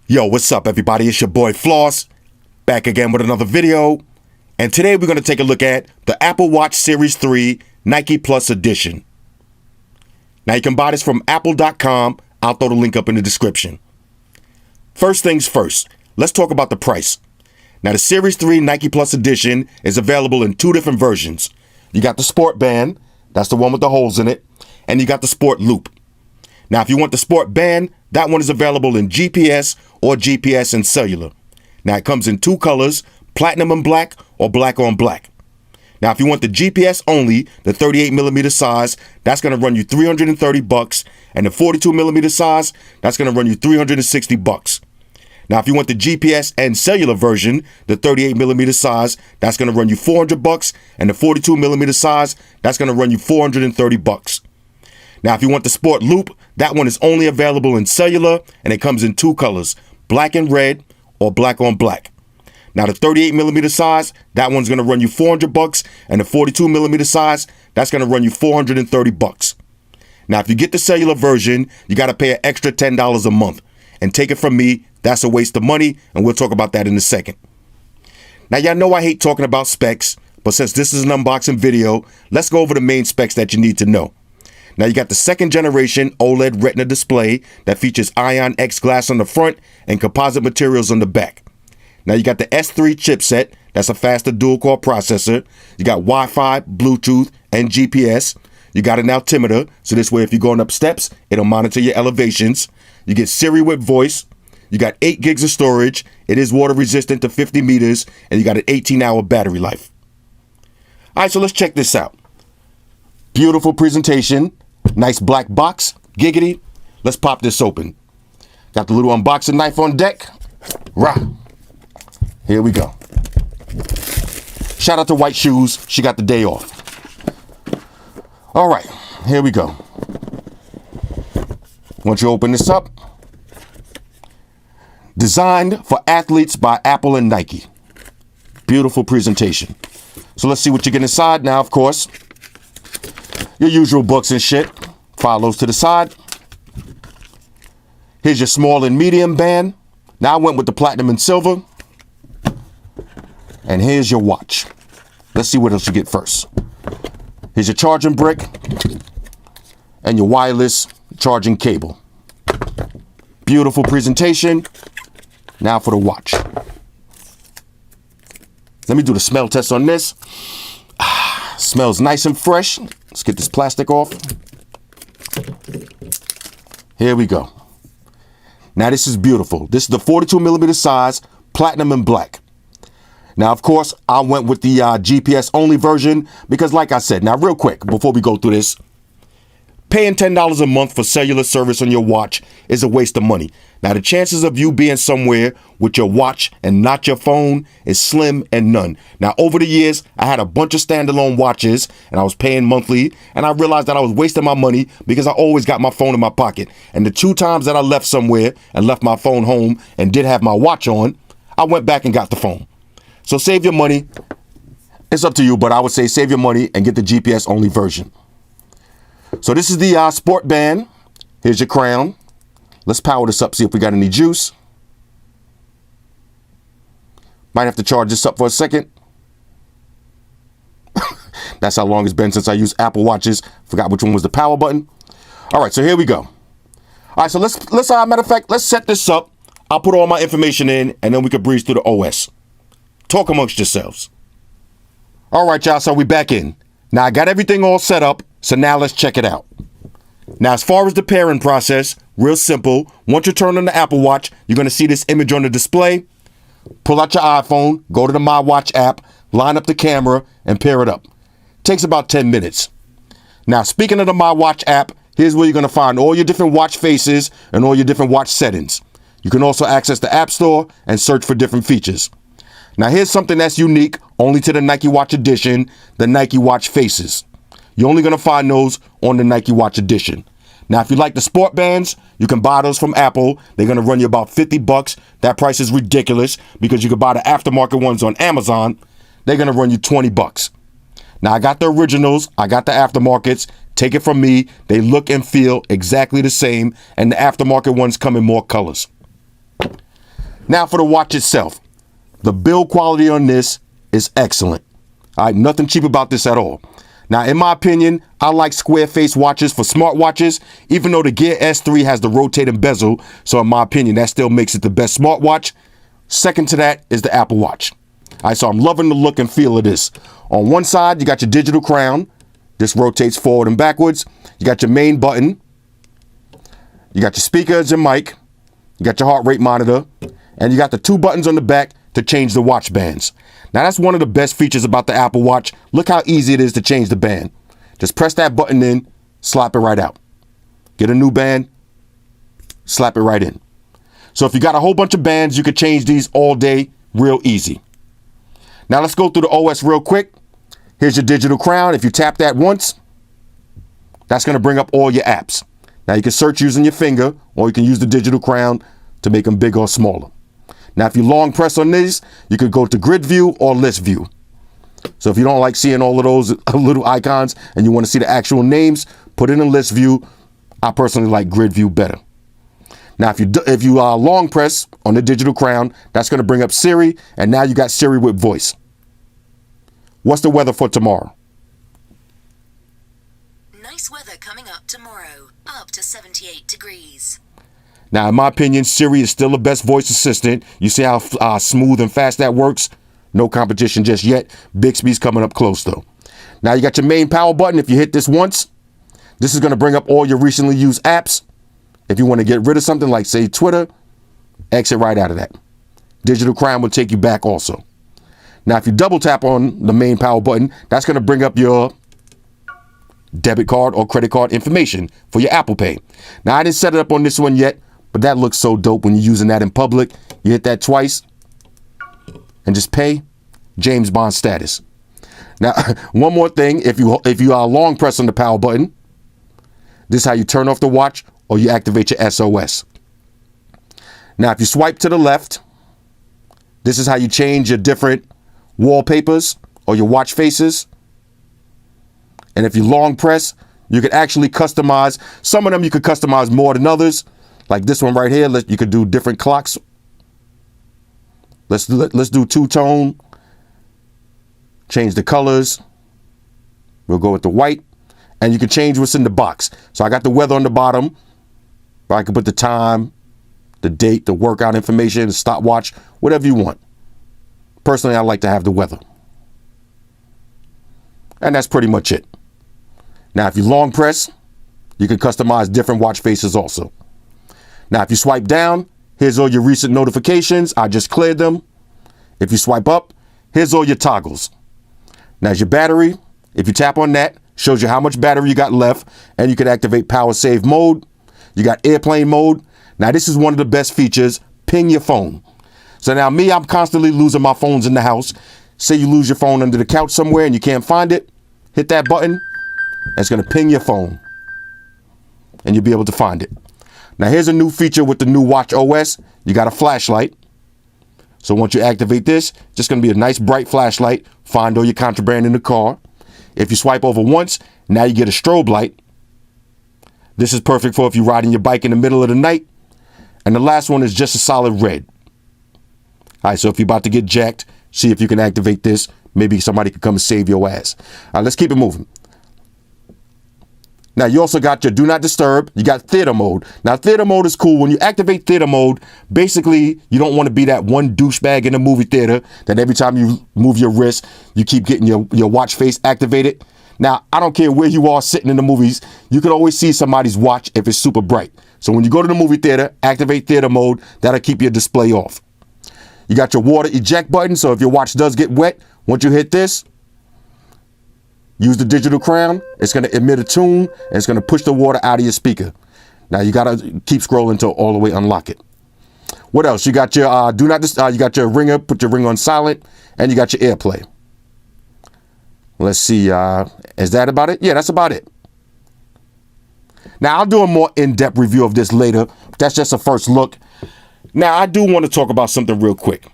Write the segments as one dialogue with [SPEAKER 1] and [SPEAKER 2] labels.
[SPEAKER 1] Yo, what's up everybody? It's your boy Floss, back again with another video. And today we're going to take a look at the Apple Watch Series 3 Nike Plus Edition. Now you can buy this from apple.com. I'll throw the link up in the description. First things first, let's talk about the price. Now the Series 3 Nike Plus Edition is available in two different versions. You got the Sport Band, that's the one with the holes in it, and you got the Sport Loop. Now if you want the Sport Band, that one is available in GPS or GPS and cellular. Now it comes in two colors, platinum and black or black on black. Now if you want the GPS only, the 38mm size, that's going to run you $330, and the 42mm size, that's going to run you $360. Now if you want the GPS and cellular version, the 38mm size, that's going to run you $400, and the 42mm size, that's going to run you $430. Now if you want the Sport Loop, that one is only available in cellular, and it comes in two colors, black and red or black on black. Now the 38mm size, that one's going to run you $400, and the 42mm size, that's going to run you $430. Now if you get the cellular version, you got to pay an extra $10 a month. And take it from me, that's a waste of money, and we'll talk about that in a second. Now y'all know I hate talking about specs, but since this is an unboxing video, let's go over the main specs that you need to know. Now you got the second generation OLED Retina display that features Ion X glass on the front and composite materials on the back. Now you got the S3 chipset, that's a faster dual-core processor. You got Wi-Fi, Bluetooth, and GPS. You got an altimeter, so this way if you're going up steps, it'll monitor your elevations. You get Siri with voice. You got 8 gigs of storage. It is water resistant to 50 meters, and you got an 18-hour battery life. All right, so let's check this out. Beautiful presentation. Nice black box. Giggity. Let's pop this open. Got the little unboxing knife on deck. Rah. Here we go. Shout out to White Shoes. She got the day off. All right. Here we go. Once you open this up. Designed for athletes by Apple and Nike. Beautiful presentation. So let's see what you get inside. Now, of course, your usual books and shit. File those to the side. Here's your small and medium band. Now I went with the platinum and silver. And here's your watch. Let's see what else you get first. Here's your charging brick and your wireless charging cable. Beautiful presentation. Now for the watch. Let me do the smell test on this. Smells nice and fresh. Let's get this plastic off. Here we go. Now this is beautiful. This is the 42mm size, platinum and black. Now, of course, I went with the GPS only version because like I said, now real quick, before we go through this, paying $10 a month for cellular service on your watch is a waste of money. Now, the chances of you being somewhere with your watch and not your phone is slim and none. Now, over the years, I had a bunch of standalone watches and I was paying monthly, and I realized that I was wasting my money because I always got my phone in my pocket. And the 2 times that I left somewhere and left my phone home and did have my watch on, I went back and got the phone. So save your money. It's up to you, but I would say save your money and get the GPS only version. So this is the Sport Band. Here's your crown. Let's power this up, see if we got any juice. Might have to charge this up for a second. That's how long it's been since I used Apple Watches. Forgot which one was the power button. All right, so here we go. All right, so let's matter of fact, let's set this up. I'll put all my information in, and then we can breeze through the OS. Talk amongst yourselves. All right, y'all, so we back in. Now, I got everything all set up, so now let's check it out. Now, as far as the pairing process, real simple. Once you turn on the Apple Watch, you're going to see this image on the display. Pull out your iPhone, go to the My Watch app, line up the camera, and pair it up. Takes about 10 minutes. Now, speaking of the My Watch app, here's where you're going to find all your different watch faces and all your different watch settings. You can also access the App Store and search for different features. Now, here's something that's unique only to the Nike Watch Edition, the Nike Watch Faces. You're only going to find those on the Nike Watch Edition. Now, if you like the sport bands, you can buy those from Apple. They're going to run you about $50. That price is ridiculous because you can buy the aftermarket ones on Amazon. They're going to run you $20. Now, I got the originals. I got the aftermarkets. Take it from me. They look and feel exactly the same, and the aftermarket ones come in more colors. Now for the watch itself. The build quality on this is excellent. All right, nothing cheap about this at all. Now, in my opinion, I like square face watches for smartwatches, even though the Gear S3 has the rotating bezel. So in my opinion, that still makes it the best smartwatch. Second to that is the Apple Watch. All right, so I'm loving the look and feel of this. On one side, you got your digital crown. This rotates forward and backwards. You got your main button. You got your speakers and mic. You got your heart rate monitor. And you got the 2 buttons on the back to change the watch bands. Now, that's one of the best features about the Apple Watch. Look how easy it is to change the band. Just press that button in, slap it right out. Get a new band, slap it right in. So if you got a whole bunch of bands, you could change these all day, real easy. Now, let's go through the OS real quick. Here's your digital crown. If you tap that once, that's going to bring up all your apps. Now, you can search using your finger, or you can use the digital crown to make them bigger or smaller. Now, if you long press on these, you could go to grid view or list view. So if you don't like seeing all of those little icons and you want to see the actual names, put it in list view. I personally like grid view better. Now, if you long press on the digital crown, that's going to bring up Siri, and now you got Siri with voice. What's the weather for tomorrow?
[SPEAKER 2] Nice weather coming up tomorrow, up to 78 degrees.
[SPEAKER 1] Now, in my opinion, Siri is still the best voice assistant. You see how smooth and fast that works? No competition just yet. Bixby's coming up close, though. Now, you got your main power button. If you hit this once, this is going to bring up all your recently used apps. If you want to get rid of something like, say, Twitter, exit right out of that. Digital crown will take you back also. Now, if you double tap on the main power button, that's going to bring up your debit card or credit card information for your Apple Pay. Now, I didn't set it up on this one yet, but that looks so dope when you're using that in public. You hit that twice and just pay. James Bond status. Now, one more thing. If you long press on the power button, this is how you turn off the watch or you activate your SOS. Now, if you swipe to the left, this is how you change your different wallpapers or your watch faces. And if you long press, you can actually customize. Some of them you could customize more than others. Like this one right here, you could do different clocks. Let's do two-tone. Change the colors. We'll go with the white. And you can change what's in the box. So I got the weather on the bottom. I can put the time, the date, the workout information, the stopwatch, whatever you want. Personally, I like to have the weather. And that's pretty much it. Now, if you long press, you can customize different watch faces also. Now, if you swipe down, here's all your recent notifications. I just cleared them. If you swipe up, here's all your toggles. Now, your battery, if you tap on that, shows you how much battery you got left, and you can activate power save mode. You got airplane mode. Now, this is one of the best features, ping your phone. So now me, I'm constantly losing my phones in the house. Say you lose your phone under the couch somewhere and you can't find it, hit that button, and it's going to ping your phone, and you'll be able to find it. Now, here's a new feature with the new Watch OS. You got a flashlight. So once you activate this, just going to be a nice bright flashlight. Find all your contraband in the car. If you swipe over once, now you get a strobe light. This is perfect for if you're riding your bike in the middle of the night. And the last one is just a solid red. All right, so if you're about to get jacked, see if you can activate this. Maybe somebody could come and save your ass. All right, let's keep it moving. Now, you also got your do not disturb. You got theater mode. Now, theater mode is cool. When you activate theater mode, basically, you don't want to be that one douchebag in the movie theater that every time you move your wrist, you keep getting your watch face activated. Now, I don't care where you are sitting in the movies. You can always see somebody's watch if it's super bright. So when you go to the movie theater, activate theater mode. That'll keep your display off. You got your water eject button. So if your watch does get wet, once you hit this, use the digital crown. It's going to emit a tune, and it's going to push the water out of your speaker. Now, you got to keep scrolling to all the way unlock it. What else? You got your you got your ringer. Put your ring on silent, and you got your AirPlay. Let's see. Is that about it? Yeah, that's about it. Now, I'll do a more in-depth review of this later. That's just a first look. Now, I do want to talk about something real quick.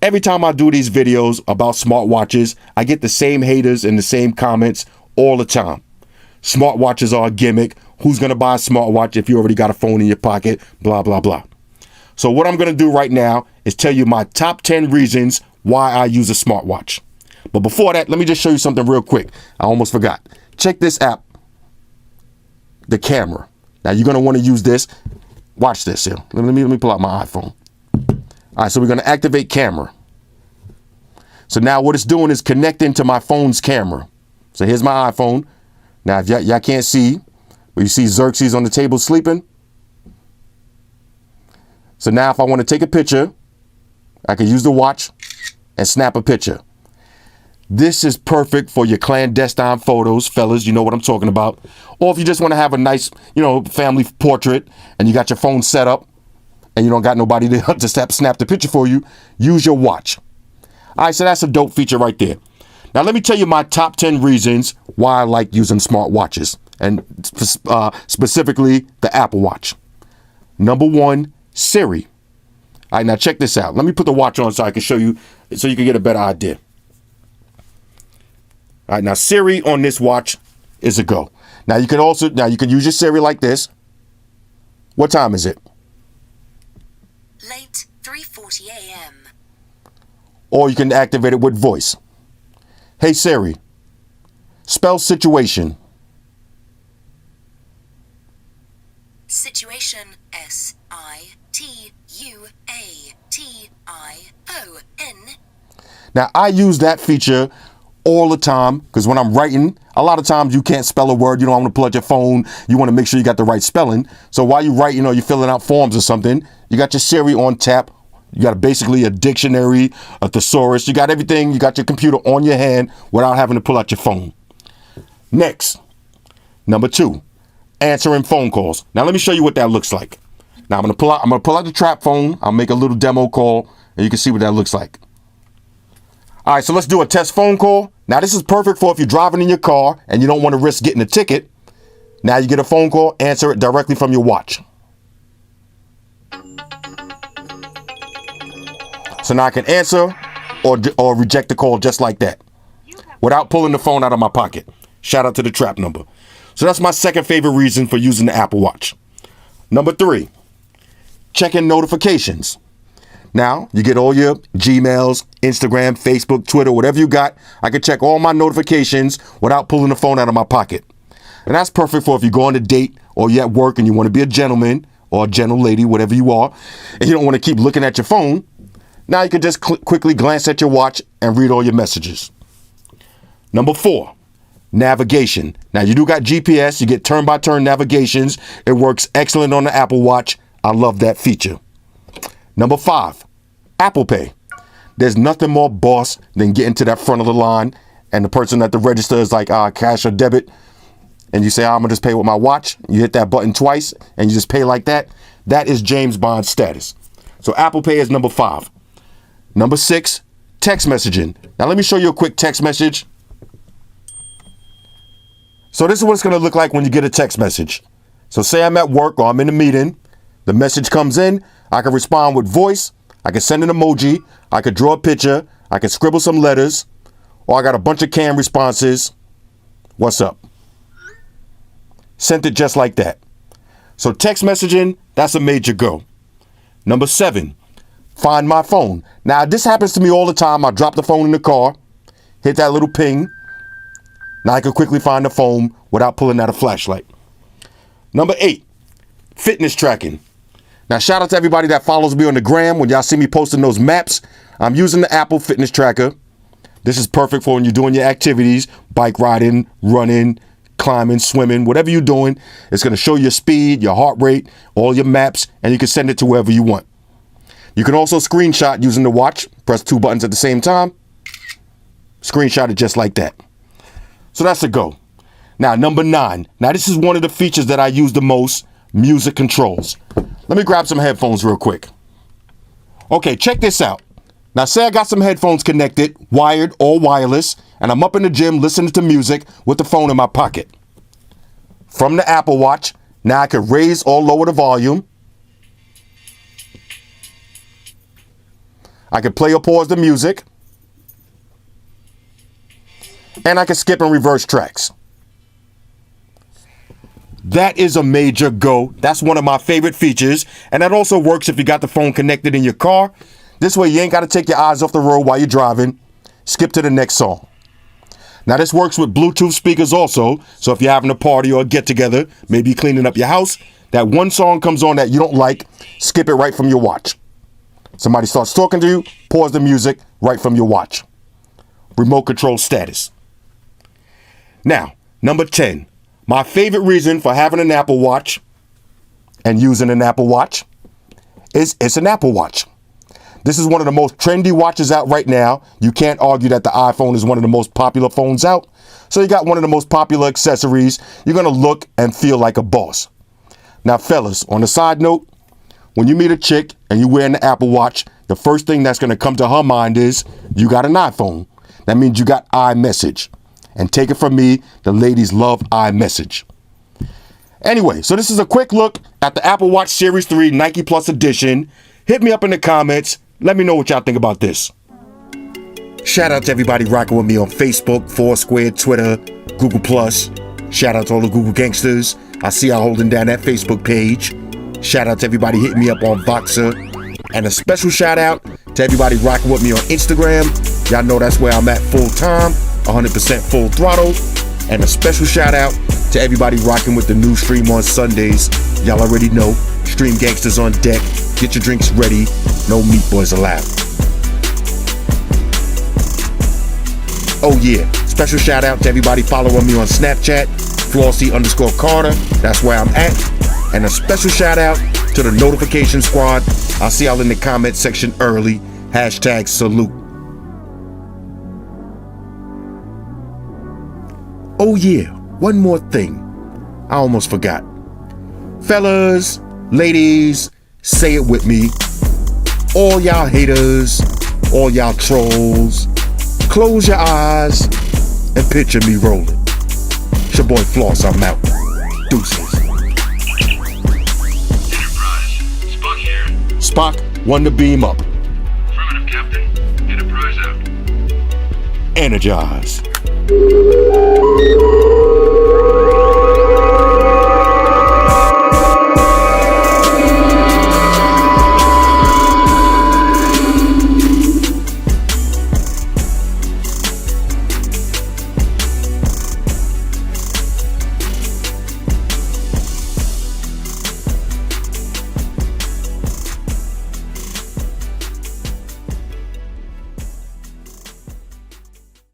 [SPEAKER 1] Every time I do these videos about smartwatches, I get the same haters and the same comments all the time. Smartwatches are a gimmick. Who's going to buy a smartwatch if you already got a phone in your pocket? Blah, blah, blah. So what I'm going to do right now is tell you my top 10 reasons why I use a smartwatch. But before that, let me just show you something real quick. I almost forgot. Check this app, the camera. Now you're going to want to use this. Watch this here. Let me pull out my iPhone. All right, so we're going to activate camera. So now what it's doing is connecting to my phone's camera. So here's my iPhone. Now, if y'all can't see, but you see Xerxes on the table sleeping. So now if I want to take a picture, I can use the watch and snap a picture. This is perfect for your clandestine photos, fellas. You know what I'm talking about. Or if you just want to have a nice, family portrait and you got your phone set up and you don't got nobody to snap the picture for you, use your watch. All right, so that's a dope feature right there. Now, let me tell you my top 10 reasons why I like using smartwatches, and specifically the Apple Watch. Number 1, Siri. All right, now check this out. Let me put the watch on so I can show you, so you can get a better idea. All right, now Siri on this watch is a go. Now you can use your Siri like this. What time is it?
[SPEAKER 2] Late 3:40 a.m.
[SPEAKER 1] Or you can activate it with voice. Hey Siri, spell situation.
[SPEAKER 2] Situation, S-I-T-U-A-T-I-O-N.
[SPEAKER 1] Now I use that feature all the time because when I'm writing, a lot of times you can't spell a word. You don't want to pull out your phone. You want to make sure you got the right spelling. So while you're writing or you're filling out forms or something, you got your Siri on tap. You got basically a dictionary, a thesaurus. You got everything. You got your computer on your hand without having to pull out your phone. Next, number 2, answering phone calls. Now let me show you what that looks like. Now I'm gonna pull out the trap phone. I'll make a little demo call, and you can see what that looks like. All right, so let's do a test phone call. Now this is perfect for if you're driving in your car and you don't want to risk getting a ticket. Now you get a phone call, answer it directly from your watch. So now I can answer or reject the call just like that without pulling the phone out of my pocket. Shout out to the trap number. So that's my second favorite reason for using the Apple Watch. Number 3, checking notifications. Now you get all your Gmails, Instagram, Facebook, Twitter, whatever you got. I can check all my notifications without pulling the phone out of my pocket. And that's perfect for if you go on a date or you're at work and you want to be a gentleman or a gentle lady, whatever you are, and you don't want to keep looking at your phone. Now you can just quickly glance at your watch and read all your messages. Number 4, navigation. Now you do got GPS, you get turn-by-turn navigations. It works excellent on the Apple Watch. I love that feature. Number 5, Apple Pay. There's nothing more boss than getting to that front of the line and the person at the register is like, cash or debit. And you say, I'm gonna just pay with my watch. You hit that button twice and you just pay like that. That is James Bond status. So Apple Pay is number 5. Number 6, text messaging. Now let me show you a quick text message. So this is what it's going to look like when you get a text message. So say I'm at work or I'm in a meeting. The message comes in. I can respond with voice. I can send an emoji. I could draw a picture. I could scribble some letters. Or I got a bunch of canned responses. What's up? Sent it just like that. So text messaging, that's a major go. Number 7, find my phone. Now this happens to me all the time. I drop the phone in the car, hit that little ping. Now I can quickly find the phone without pulling out a flashlight. Number 8, fitness tracking. Now shout out to everybody that follows me on the gram. When y'all see me posting those maps, I'm using the Apple Fitness Tracker. This is perfect for when you're doing your activities, bike riding, running, climbing, swimming, whatever you're doing. It's going to show your speed, your heart rate, all your maps, and you can send it to wherever you want. You can also screenshot using the watch. Press 2 buttons at the same time. Screenshot it just like that. So that's a go. Now, number 9. Now, this is one of the features that I use the most, music controls. Let me grab some headphones real quick. Okay, check this out. Now, say I got some headphones connected, wired or wireless, and I'm up in the gym listening to music with the phone in my pocket. From the Apple Watch, now I can raise or lower the volume. I can play or pause the music. And I can skip and reverse tracks. That is a major go. That's one of my favorite features. And that also works if you got the phone connected in your car. This way you ain't got to take your eyes off the road while you're driving. Skip to the next song. Now this works with Bluetooth speakers also. So if you're having a party or a get together, maybe you're cleaning up your house, that one song comes on that you don't like, skip it right from your watch. Somebody starts talking to you, pause the music right from your watch. Remote control status. Now, number 10. My favorite reason for having an Apple Watch and using an Apple Watch is it's an Apple Watch. This is one of the most trendy watches out right now. You can't argue that the iPhone is one of the most popular phones out. So you got one of the most popular accessories. You're going to look and feel like a boss. Now, fellas, on a side note, when you meet a chick and you're wearing the Apple Watch, the first thing that's going to come to her mind is you got an iPhone. That means you got iMessage. And take it from me, the ladies love iMessage. Anyway, so this is a quick look at the Apple Watch Series 3 Nike Plus Edition. Hit me up in the comments. Let me know what y'all think about this. Shout out to everybody rocking with me on Facebook, Foursquare, Twitter, Google+. Shout out to all the Google gangsters. I see y'all holding down that Facebook page. Shout out to everybody hitting me up on Voxer. And a special shout out to everybody rocking with me on Instagram. Y'all know that's where I'm at full time, 100% full throttle. And a special shout out to everybody rocking with the new stream on Sundays. Y'all already know, Stream Gangsters on deck. Get your drinks ready. No meat boys allowed. Oh yeah, special shout out to everybody following me on Snapchat, Flossy_Carter. That's where I'm at. And a special shout out to the notification squad. I'll see y'all in the comment section early. #salute. Oh yeah, one more thing. I almost forgot. Fellas, ladies, say it with me. All y'all haters, all y'all trolls, close your eyes and picture me rolling. It's your boy Floss, I'm out. Deuces.
[SPEAKER 3] Enterprise, Spock here.
[SPEAKER 1] Spock, one to beam up.
[SPEAKER 3] Affirmative, Captain. Enterprise out.
[SPEAKER 1] Energize.